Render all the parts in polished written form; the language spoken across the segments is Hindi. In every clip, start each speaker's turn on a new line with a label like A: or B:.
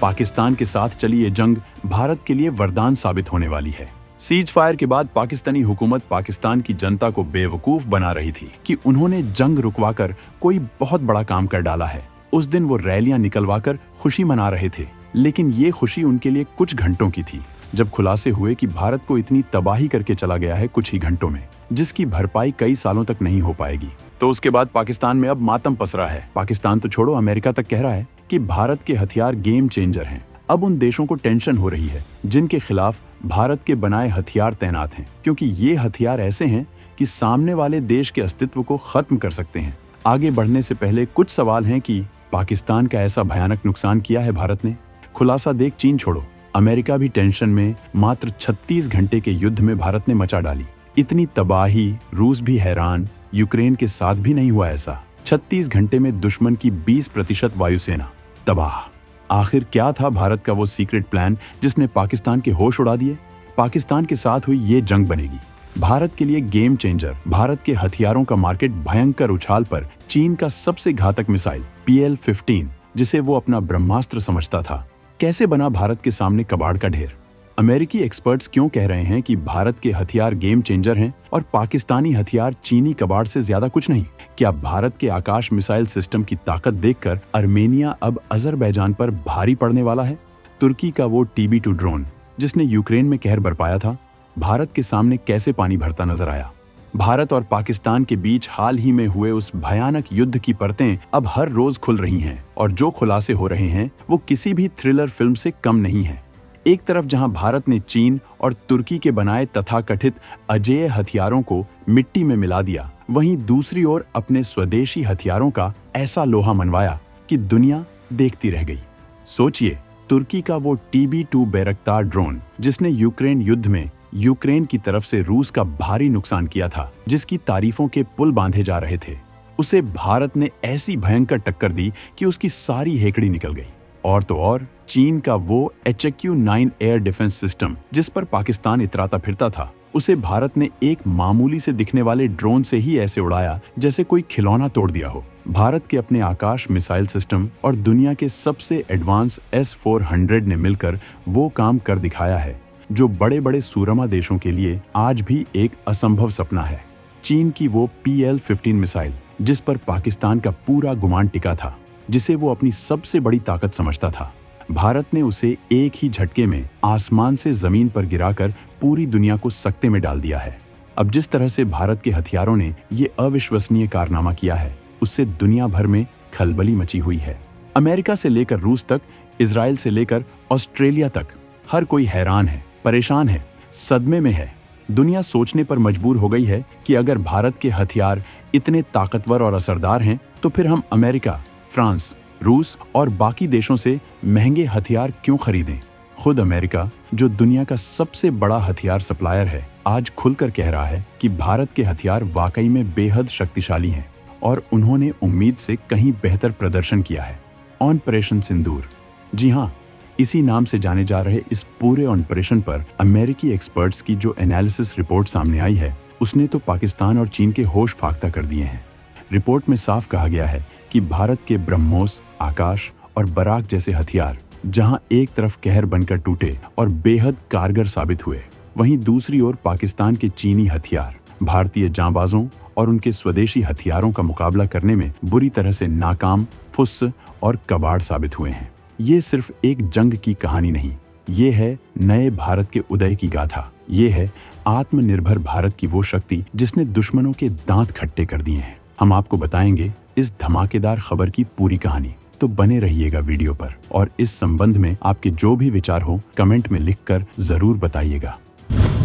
A: पाकिस्तान के साथ चली ये जंग भारत के लिए वरदान साबित होने वाली है। सीज फायर के बाद पाकिस्तानी हुकूमत पाकिस्तान की जनता को बेवकूफ बना रही थी कि उन्होंने जंग रुकवाकर कोई बहुत बड़ा काम कर डाला है। उस दिन वो रैलियां निकलवाकर खुशी मना रहे थे, लेकिन ये खुशी उनके लिए कुछ घंटों की थी। जब खुलासे हुए कि भारत को इतनी तबाही करके चला गया है कुछ ही घंटों में, जिसकी भरपाई कई सालों तक नहीं हो पाएगी, तो उसके बाद पाकिस्तान में अब मातम पसरा है। पाकिस्तान तो छोड़ो, अमेरिका तक कह रहा है कि भारत के हथियार गेम चेंजर हैं। अब उन देशों को टेंशन हो रही है जिनके खिलाफ भारत के बनाए हथियार तैनात हैं, क्योंकि ये हथियार ऐसे हैं कि सामने वाले देश के अस्तित्व को खत्म कर सकते हैं। आगे बढ़ने से पहले कुछ सवाल हैं कि पाकिस्तान का ऐसा भयानक नुकसान किया है भारत ने। खुलासा देख चीन छोड़ो, अमेरिका भी टेंशन में। मात्र 36 घंटे के युद्ध में भारत ने मचा डाली इतनी तबाही। रूस भी हैरान, यूक्रेन के साथ भी नहीं हुआ ऐसा। 36 घंटे में दुश्मन की 20% वायुसेना तबाह। आखिर क्या था भारत का वो सीक्रेट प्लान जिसने पाकिस्तान के होश उड़ा दिए? पाकिस्तान के साथ हुई ये जंग बनेगी भारत के लिए गेम चेंजर। भारत के हथियारों का मार्केट भयंकर उछाल पर चीन का सबसे घातक मिसाइल PL-15, जिसे वो अपना ब्रह्मास्त्र समझता था, कैसे बना भारत के सामने कबाड़ का ढेर? अमेरिकी एक्सपर्ट्स क्यों कह रहे हैं कि भारत के हथियार गेम चेंजर हैं और पाकिस्तानी हथियार चीनी कबाड़ से ज्यादा कुछ नहीं? क्या भारत के आकाश मिसाइल सिस्टम की ताकत देखकर अर्मेनिया अब अजरबैजान पर भारी पड़ने वाला है? तुर्की का वो TB2 ड्रोन जिसने यूक्रेन में कहर बरपाया था, भारत के सामने कैसे पानी भरता नजर आया? भारत और पाकिस्तान के बीच हाल ही में हुए उस भयानक युद्ध की परतें अब हर रोज खुल रही हैं, और जो खुलासे हो रहे हैं वो किसी भी थ्रिलर फिल्म से कम नहीं है। एक तरफ जहां भारत ने चीन और तुर्की के बनाए तथाकथित अजेय हथियारों को मिट्टी में मिला दिया, वहीं दूसरी ओर अपने स्वदेशी हथियारों का ऐसा लोहा मनवाया कि दुनिया देखती रह गई। सोचिए, तुर्की का वो TB2 बैरक्तार ड्रोन जिसने यूक्रेन युद्ध में यूक्रेन की तरफ से रूस का भारी नुकसान किया था, जिसकी तारीफों के पुल बांधे जा रहे थे, उसे भारत ने ऐसी भयंकर टक्कर दी कि उसकी सारी हेकड़ी निकल गई। और तो और चीन का वो HQ-9 एयर डिफेंस सिस्टम जिस पर पाकिस्तान इतराता फिरता था, उसे भारत ने एक मामूली से दिखने वाले ड्रोन से ही ऐसे उड़ाया जैसे कोई खिलौना तोड़ दिया हो। भारत के अपने आकाश मिसाइल सिस्टम और दुनिया के सबसे एडवांस S-400 ने मिलकर वो काम कर दिखाया है जो बड़े बड़े सूरमा देशों के लिए आज भी एक असंभव सपना है। चीन की वो PL-15 मिसाइल जिस पर पाकिस्तान का पूरा गुमान टिका था, जिसे वो अपनी सबसे बड़ी ताकत समझता था, भारत ने उसे एक ही झटके में आसमान से जमीन पर गिराकर पूरी दुनिया को सकते में डाल दिया है। अब जिस तरह से भारत के हथियारों ने ये अविश्वसनीय कारनामा किया है, उससे दुनिया भर में खलबली मची हुई है। अमेरिका से लेकर रूस तक, इजराइल से लेकर ऑस्ट्रेलिया तक, हर कोई हैरान है, परेशान है, सदमे में है। दुनिया सोचने पर मजबूर हो गई है कि अगर भारत के हथियार इतने ताकतवर और असरदार हैं, तो फिर हम अमेरिका, फ्रांस, रूस और बाकी देशों से महंगे हथियार क्यों खरीदें? खुद अमेरिका, जो दुनिया का सबसे बड़ा हथियार सप्लायर है, आज खुलकर कह रहा है कि भारत के हथियार वाकई में बेहद शक्तिशाली हैं और उन्होंने उम्मीद से कहीं बेहतर प्रदर्शन किया है। ऑपरेशन सिंदूर, जी हाँ, इसी नाम से जाने जा रहे इस पूरे ऑपरेशन पर अमेरिकी एक्सपर्ट्स की जो एनालिसिस रिपोर्ट सामने आई है, उसने तो पाकिस्तान और चीन के होश फाख्ता कर दिए हैं। रिपोर्ट में साफ कहा गया है कि भारत के ब्रह्मोस, आकाश और बराक जैसे हथियार जहां एक तरफ कहर बनकर टूटे और बेहद कारगर साबित हुए, वहीं दूसरी ओर पाकिस्तान के चीनी हथियार भारतीय जांबाजों और उनके स्वदेशी हथियारों का मुकाबला करने में बुरी तरह से नाकाम, फुस और कबाड़ साबित हुए हैं। ये सिर्फ एक जंग की कहानी नहीं, ये है नए भारत के उदय की गाथा। ये है आत्मनिर्भर भारत की वो शक्ति जिसने दुश्मनों के दांत खट्टे कर दिए हैं। हम आपको बताएंगे इस धमाकेदार खबर की पूरी कहानी, तो बने रहिएगा वीडियो पर। और इस संबंध में आपके जो भी विचार हो कमेंट में लिखकर जरूर बताइएगा।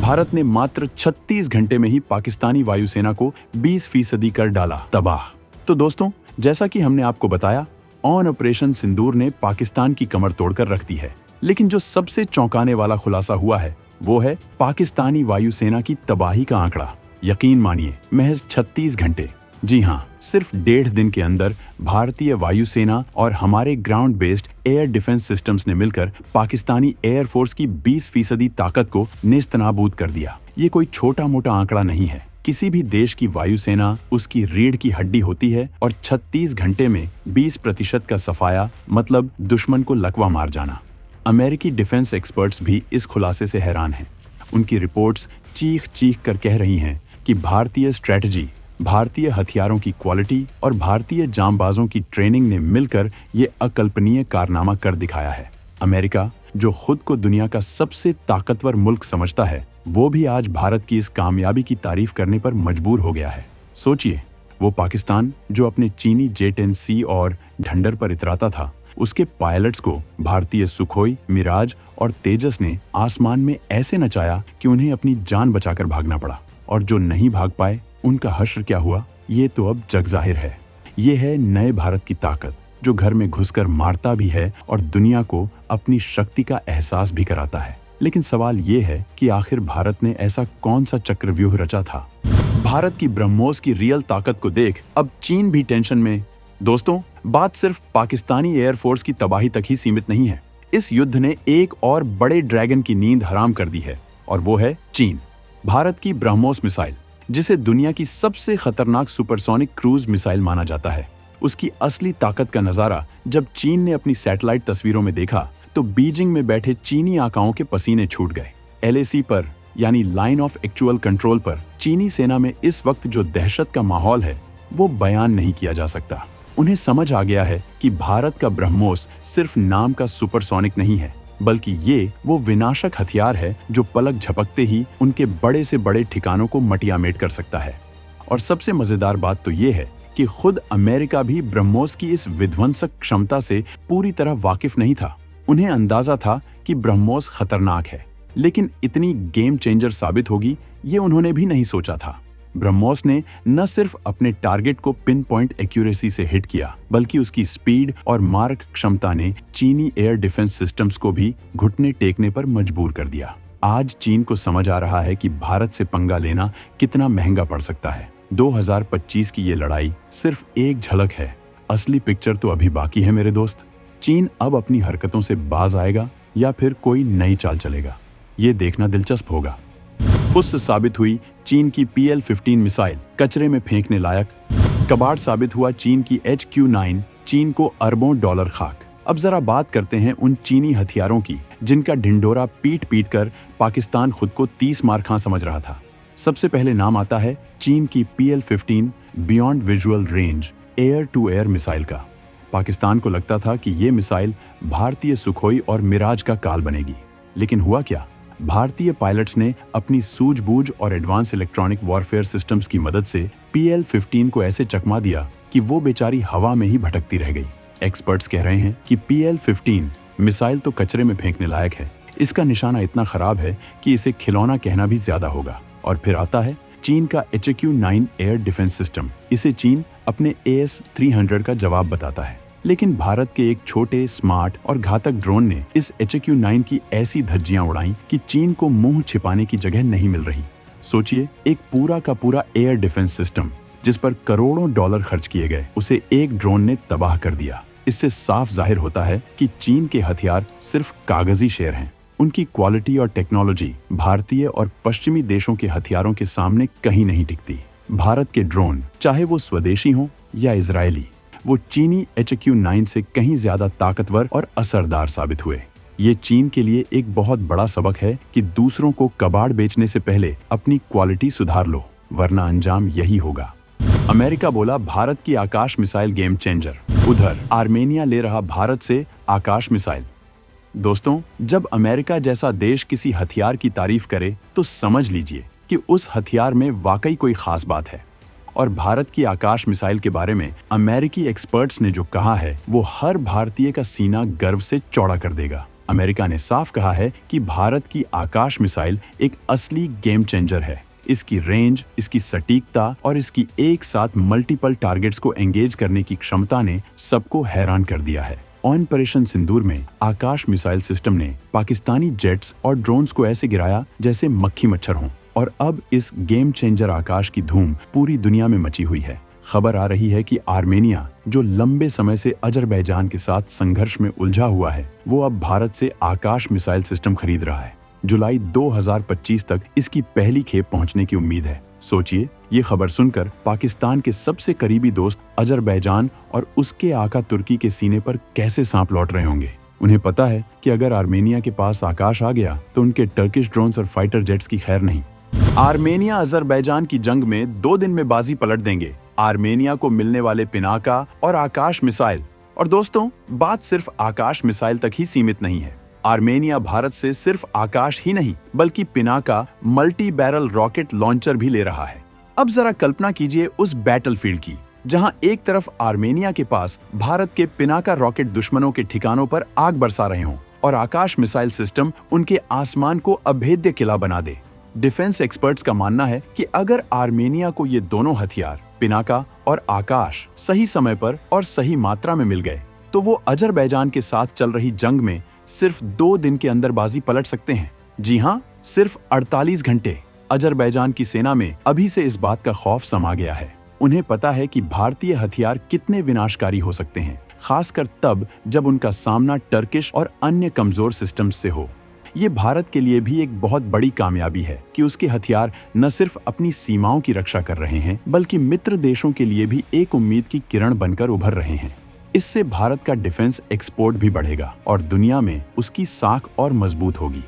A: भारत ने मात्र 36 घंटे में ही पाकिस्तानी वायुसेना को 20% कर डाला तबाह। तो दोस्तों, जैसा कि हमने आपको बताया, ऑपरेशन सिंदूर ने पाकिस्तान की कमर तोड़कर रख दी है। लेकिन जो सबसे चौंकाने वाला खुलासा हुआ है वो है पाकिस्तानी वायुसेना की तबाही का आंकड़ा। यकीन मानिए, महज 36 घंटे, जी हाँ, सिर्फ 1.5 दिन के अंदर भारतीय वायुसेना और हमारे ground based air defence systems ने मिलकर पाकिस्तानी एयरफोर्स की 20% ताकत को नेस्तनाबूद कर दिया। ये कोई छोटा मोटा आंकड़ा नहीं है। किसी भी देश की वायुसेना उसकी रीढ़ की हड्डी होती है और 36 घंटे में 20% का सफाया, मतलब दुश्मन को लकवा मार जाना। अमेरिकी डिफेंस एक्सपर्ट्स भी इस खुलासे से हैरान हैं। उनकी रिपोर्ट्स चीख चीख कर कह रही हैं कि भारतीय स्ट्रैटेजी, भारतीय हथियारों की क्वालिटी और भारतीय जांबाजों की ट्रेनिंग ने मिलकर ये अकल्पनीय कारनामा कर दिखाया है। अमेरिका, जो खुद को दुनिया का सबसे ताकतवर मुल्क समझता है, वो भी आज भारत की इस कामयाबी की तारीफ करने पर मजबूर हो गया है। सोचिए, वो पाकिस्तान जो अपने चीनी J-10C और ढंडर पर इतराता था, उसके पायलट्स को भारतीय सुखोई, मिराज और तेजस ने आसमान में ऐसे नचाया कि उन्हें अपनी जान बचाकर भागना पड़ा। और जो नहीं भाग पाए, उनका हश्र क्या हुआ, ये तो अब जग जाहिर है। ये है नए भारत की ताकत, जो घर में घुसकर मारता भी है और दुनिया को अपनी शक्ति का एहसास भी कराता है। लेकिन सवाल ये है कि आखिर भारत ने ऐसा कौन सा चक्रव्यूह रचा था? भारत की ब्रह्मोस की रियल ताकत को देख अब चीन भी टेंशन में। दोस्तों, बात सिर्फ पाकिस्तानी एयरफोर्स की तबाही तक ही सीमित नहीं है। इस युद्ध ने एक और बड़े ड्रैगन की नींद हराम कर दी है, और वो है चीन। भारत की ब्रह्मोस मिसाइल, जिसे दुनिया की सबसे खतरनाक सुपरसोनिक क्रूज मिसाइल माना जाता है, उसकी असली ताकत का नजारा जब चीन ने अपनी सैटेलाइट तस्वीरों में देखा तो बीजिंग में बैठे चीनी आकाओं के पसीने छूट गए। LAC पर, यानी लाइन ऑफ एक्चुअल कंट्रोल पर, चीनी सेना में इस वक्त जो दहशत का माहौल है, वो बयान नहीं किया जा सकता। उन्हें समझ आ गया है कि भारत का ब्रह्मोस सिर्फ नाम का सुपरसोनिक नहीं है, बल्कि ये वो विनाशक हथियार है जो पलक झपकते ही उनके बड़े से बड़े ठिकानों को मटियामेट कर सकता है। और सबसे मजेदार बात तो ये है कि खुद अमेरिका भी ब्रह्मोस की इस विध्वंसक क्षमता से पूरी तरह वाकिफ नहीं था। उन्हें अंदाजा था कि ब्रह्मोस खतरनाक है, लेकिन इतनी गेम चेंजर साबित होगी, ये उन्होंने भी नहीं सोचा था। ब्रह्मोस ने न सिर्फ अपने टारगेट को पिन पॉइंट एक्यूरेसी से हिट किया, बल्कि उसकी स्पीड और मारक क्षमता ने चीनी एयर डिफेंस सिस्टम्स को भी घुटने टेकने पर मजबूर कर दिया। आज चीन को समझ आ रहा है कि भारत से पंगा लेना कितना महंगा पड़ सकता है। 2025 की ये लड़ाई सिर्फ एक झलक है, असली पिक्चर तो अभी बाकी है मेरे दोस्त। चीन अब अपनी हरकतों से बाज आएगा या फिर कोई नई चाल चलेगा, ये देखना दिलचस्प होगा। फुस साबित हुई चीन की PL-15 मिसाइल, कचरे में फेंकने लायक। कबाड़ साबित हुआ चीन की HQ-9, चीन को अरबों डॉलर खाक। अब जरा बात करते हैं उन चीनी हथियारों की जिनका ढिंढोरा पीट पीट कर पाकिस्तान खुद को 30 मार खां समझ रहा था। सबसे पहले नाम आता है चीन की PL-15 beyond visual range air to air missile का। पाकिस्तान को लगता था कि ये मिसाइल भारतीय सुखोई और मिराज का काल बनेगी, लेकिन हुआ क्या? भारतीय पायलट्स ने अपनी सूझबूझ और एडवांस इलेक्ट्रॉनिक वॉरफेयर सिस्टम्स की मदद से PL-15 को ऐसे चकमा दिया कि वो बेचारी हवा में ही भटकती रह गई। एक्सपर्ट्स कह रहे हैं कि PL-15 मिसाइल तो कचरे में फेंकने लायक है, इसका निशाना इतना खराब है कि इसे खिलौना कहना भी ज्यादा होगा। और फिर आता है चीन का HQ-9 एयर डिफेंस सिस्टम। इसे चीन अपने AS-300 का जवाब बताता है, लेकिन भारत के एक छोटे, स्मार्ट और घातक ड्रोन ने इस HQ-9 की ऐसी धज्जियां उड़ाई कि चीन को मुंह छिपाने की जगह नहीं मिल रही। सोचिए, एक पूरा का पूरा एयर डिफेंस सिस्टम जिस पर करोड़ों डॉलर खर्च किए गए, उसे एक ड्रोन ने तबाह कर दिया। इससे साफ जाहिर होता है कि चीन के हथियार सिर्फ कागजी शेर हैं। उनकी क्वालिटी और टेक्नोलॉजी भारतीय और पश्चिमी देशों के हथियारों के सामने कहीं नहीं टिकती। भारत के ड्रोन, चाहे वो स्वदेशी हों या इजरायली, वो चीनी HQ-9 से कहीं ज्यादा ताकतवर और असरदार साबित हुए। ये चीन के लिए एक बहुत बड़ा सबक है कि दूसरों को कबाड़ बेचने से पहले अपनी क्वालिटी सुधार लो, वरना अंजाम यही होगा। अमेरिका बोला भारत की आकाश मिसाइल गेम चेंजर। उधर आर्मेनिया ले रहा भारत से आकाश मिसाइल। दोस्तों, जब अमेरिका जैसा देश किसी हथियार की तारीफ करे तो समझ लीजिए कि उस हथियार में वाकई कोई खास बात है। और भारत की आकाश मिसाइल के बारे में अमेरिकी एक्सपर्ट्स ने जो कहा है, वो हर भारतीय का सीना गर्व से चौड़ा कर देगा। अमेरिका ने साफ कहा है कि भारत की आकाश मिसाइल एक असली गेम चेंजर है। इसकी रेंज, इसकी सटीकता और इसकी एक साथ मल्टीपल टारगेट्स को एंगेज करने की क्षमता ने सबको हैरान कर दिया है। ऑपरेशन सिंदूर में आकाश मिसाइल सिस्टम ने पाकिस्तानी जेट्स और ड्रोन्स को ऐसे गिराया जैसे मक्खी मच्छर हों। और अब इस गेम चेंजर आकाश की धूम पूरी दुनिया में मची हुई है। खबर आ रही है कि आर्मेनिया, जो लंबे समय से अजरबैजान के साथ संघर्ष में उलझा हुआ है, वो अब भारत से आकाश मिसाइल सिस्टम खरीद रहा है। जुलाई 2025 तक इसकी पहली खेप पहुंचने की उम्मीद है। सोचिए, ये खबर सुनकर पाकिस्तान के सबसे करीबी दोस्त अजरबैजान और उसके आका तुर्की के सीने पर कैसे सांप लौट रहे होंगे। उन्हें पता है कि अगर आर्मेनिया के पास आकाश आ गया तो उनके टर्किश ड्रोन्स और फाइटर जेट्स की खैर नहीं। आर्मेनिया अजरबैजान की जंग में 2 दिन में बाजी पलट देंगे। आर्मेनिया को मिलने वाले पिनाका और आकाश मिसाइल। और दोस्तों, बात सिर्फ आकाश मिसाइल तक ही सीमित नहीं है। आर्मेनिया भारत से सिर्फ आकाश ही नहीं बल्कि Pinaka multi barrel rocket launcher भी ले रहा है। अब जरा कल्पना कीजिए उस बैटलफील्ड की, जहां एक तरफ आर्मेनिया के पास भारत के पिनाका रॉकेट दुश्मनों के ठिकानों पर आग बरसा रहे हों और आकाश मिसाइल सिस्टम उनके आसमान को अभेद्य किला बना दे। डिफेंस एक्सपर्ट्स का मानना है कि अगर आर्मेनिया को ये दोनों हथियार पिनाका और आकाश सही समय पर और सही मात्रा में मिल गए तो वो अजरबैजान के साथ चल रही जंग में सिर्फ 2 दिन के अंदर बाजी पलट सकते हैं। जी हाँ, सिर्फ 48 घंटे। अजरबैजान की सेना में अभी से इस बात का खौफ समा गया है। उन्हें पता है कि भारतीय हथियार कितने विनाशकारी हो सकते हैं, खासकर तब जब उनका सामना टर्किश और अन्य कमजोर सिस्टम्स से हो। ये भारत के लिए भी एक बहुत बड़ी कामयाबी है कि उसके हथियार न सिर्फ अपनी सीमाओं की रक्षा कर रहे हैं बल्कि मित्र देशों के लिए भी एक उम्मीद की किरण बनकर उभर रहे हैं। इससे भारत का डिफेंस एक्सपोर्ट भी बढ़ेगा और दुनिया में उसकी साख और मजबूत होगी।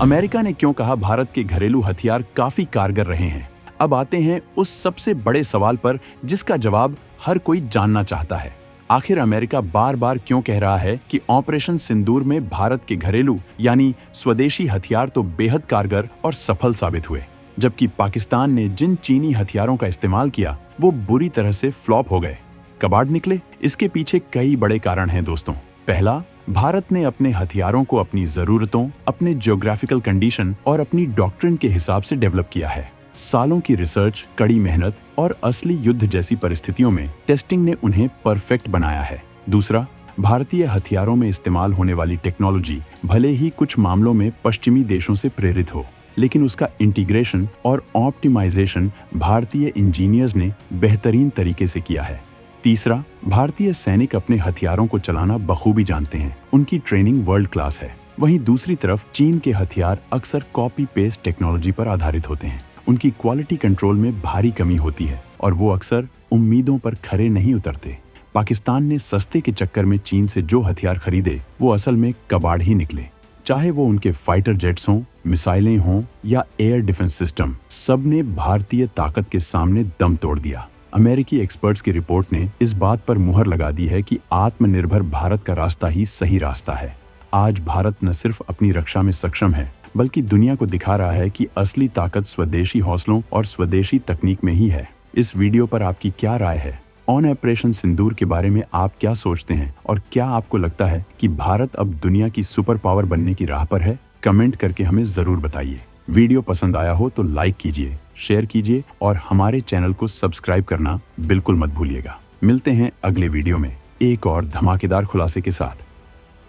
A: अमेरिका ने क्यों कहा भारत के घरेलू हथियार काफी कारगर रहे हैं? अब आते हैं उस सबसे बड़े सवाल पर जिसका जवाब हर कोई जानना चाहता है। आखिर अमेरिका बार बार क्यों कह रहा है कि ऑपरेशन सिंदूर में भारत के घरेलू यानी स्वदेशी हथियार तो बेहद कारगर और सफल साबित हुए, जबकि पाकिस्तान ने जिन चीनी हथियारों का इस्तेमाल किया वो बुरी तरह से फ्लॉप हो गए, कबाड़ निकले? इसके पीछे कई बड़े कारण हैं दोस्तों। पहला, भारत ने अपने हथियारों को अपनी जरूरतों, अपने ज्योग्राफिकल कंडीशन और अपनी डॉक्ट्रिन के हिसाब से डेवलप किया है। सालों की रिसर्च, कड़ी मेहनत और असली युद्ध जैसी परिस्थितियों में टेस्टिंग ने उन्हें परफेक्ट बनाया है। दूसरा, भारतीय हथियारों में इस्तेमाल होने वाली टेक्नोलॉजी भले ही कुछ मामलों में पश्चिमी देशों से प्रेरित हो, लेकिन उसका इंटीग्रेशन और ऑप्टिमाइजेशन भारतीय इंजीनियर्स ने बेहतरीन तरीके से किया है। तीसरा, भारतीय सैनिक अपने हथियारों को चलाना बखूबी जानते हैं, उनकी ट्रेनिंग वर्ल्ड क्लास है। वहीं दूसरी तरफ चीन के हथियार अक्सर कॉपी पेस्ट टेक्नोलॉजी पर आधारित होते हैं। उनकी क्वालिटी कंट्रोल में भारी कमी होती है और वो अक्सर उम्मीदों पर खरे नहीं उतरते। पाकिस्तान ने सस्ते के चक्कर में चीन से जो हथियार खरीदे वो असल में कबाड़ ही निकले। चाहे वो उनके फाइटर जेट्स हों, मिसाइलें हों या एयर डिफेंस सिस्टम, सब ने भारतीय ताकत के सामने दम तोड़ दिया। अमेरिकी एक्सपर्ट्स की रिपोर्ट ने इस बात पर मुहर लगा दी है कि आत्मनिर्भर भारत का रास्ता ही सही रास्ता है। आज भारत न सिर्फ अपनी रक्षा में सक्षम है बल्कि दुनिया को दिखा रहा है कि असली ताकत स्वदेशी हौसलों और स्वदेशी तकनीक में ही है। इस वीडियो पर आपकी क्या राय है? ऑपरेशन सिंदूर के बारे में आप क्या सोचते हैं और क्या आपको लगता है कि भारत अब दुनिया की सुपर पावर बनने की राह पर है? कमेंट करके हमें जरूर बताइए। वीडियो पसंद आया हो तो लाइक कीजिए, शेयर कीजिए और हमारे चैनल को सब्सक्राइब करना बिल्कुल मत भूलिएगा। मिलते हैं अगले वीडियो में एक और धमाकेदार खुलासे के साथ।